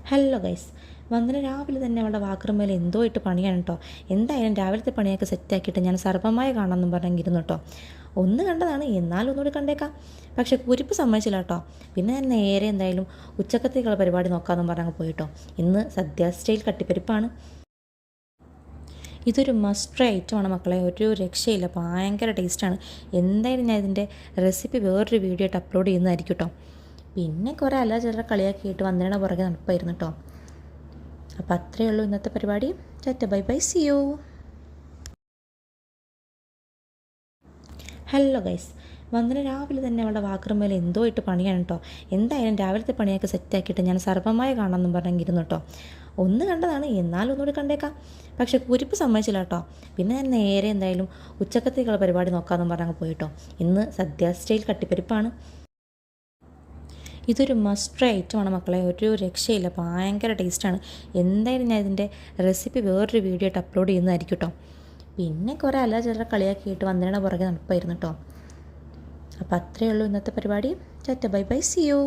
Hello guys, Vandana രാവിലെ തന്നെ അവളുടെ വാക്കറുമേൽ എന്തോ ഇട്ട് പണിയാണ് കേട്ടോ. എന്തായാലും രാവിലത്തെ പണിയൊക്കെ സെറ്റാക്കിയിട്ട് ഞാൻ സർവമായ കാണാമെന്നും പറഞ്ഞിരുന്നു കേട്ടോ. ഒന്ന് കണ്ടതാണ്, എന്നാലും ഒന്നുകൂടി കണ്ടേക്കാം. പക്ഷേ കുരിപ്പ് സമ്മതിച്ചില്ല കേട്ടോ. പിന്നെ ഞാൻ നേരെ എന്തായാലും ഉച്ചക്കത്തേക്കുള്ള പരിപാടി നോക്കാമെന്നും പറഞ്ഞങ്ങ് പോയിട്ടോ. ഇന്ന് സദ്യ സ്റ്റൈൽ കട്ടിപ്പരിപ്പാണ്. ഇതൊരു മസ്റ്റ് ട്രൈ ഐറ്റമാണ് മക്കളെ, ഒരു രക്ഷയില്ല, ഭയങ്കര ടേസ്റ്റാണ്. എന്തായാലും ഞാൻ ഇതിൻ്റെ റെസിപ്പി വേറൊരു വീഡിയോ ആയിട്ട് അപ്ലോഡ് ചെയ്യുന്നതായിരിക്കും കേട്ടോ. പിന്നെ കുറേ അല്ല ചിലരെ കളിയാക്കിയിട്ട് വന്നേണ പുറകെ നടപ്പായിരുന്നു കേട്ടോ. അപ്പോൾ അത്രയേ ഉള്ളൂ ഇന്നത്തെ പരിപാടി. Tata bye bye, see you. Hello guys, Vandana രാവിലെ തന്നെ അവളുടെ വാക്കറുമേൽ എന്തോ ഇട്ട് പണിയാണ് കേട്ടോ. എന്തായാലും രാവിലത്തെ പണിയൊക്കെ സെറ്റാക്കിയിട്ട് ഞാൻ സർവമായ കാണാമെന്നും പറഞ്ഞിരുന്നു കേട്ടോ. ഒന്ന് കണ്ടതാണ്, എന്നാലും ഒന്നുകൂടി കണ്ടേക്കാം. പക്ഷേ കുരിപ്പ് സമ്മതിച്ചില്ല കേട്ടോ. പിന്നെ ഞാൻ നേരെ എന്തായാലും ഉച്ചക്കത്തേക്കുള്ള പരിപാടി നോക്കാമെന്നും പറഞ്ഞങ്ങ് പോയിട്ടോ. ഇന്ന് സദ്യ സ്റ്റൈൽ കട്ടിപ്പരിപ്പാണ്. ഇതൊരു മസ്റ്റ് ട്രൈ ഐറ്റമാണ് മക്കളെ, ഒരു രക്ഷയില്ല, ഭയങ്കര ടേസ്റ്റാണ്. എന്തായാലും ഞാൻ ഇതിൻ്റെ റെസിപ്പി വേറൊരു വീഡിയോ ആയിട്ട് അപ്ലോഡ് ചെയ്യുന്നതായിരിക്കും കേട്ടോ. പിന്നെ കുറേ അല്ല ചിലരെ കളിയാക്കിയിട്ട് വന്നേണ പുറകെ നടപ്പായിരുന്നു കേട്ടോ. അപ്പോൾ അത്രയേ ഉള്ളൂ ഇന്നത്തെ പരിപാടി. Tata bye bye, see U.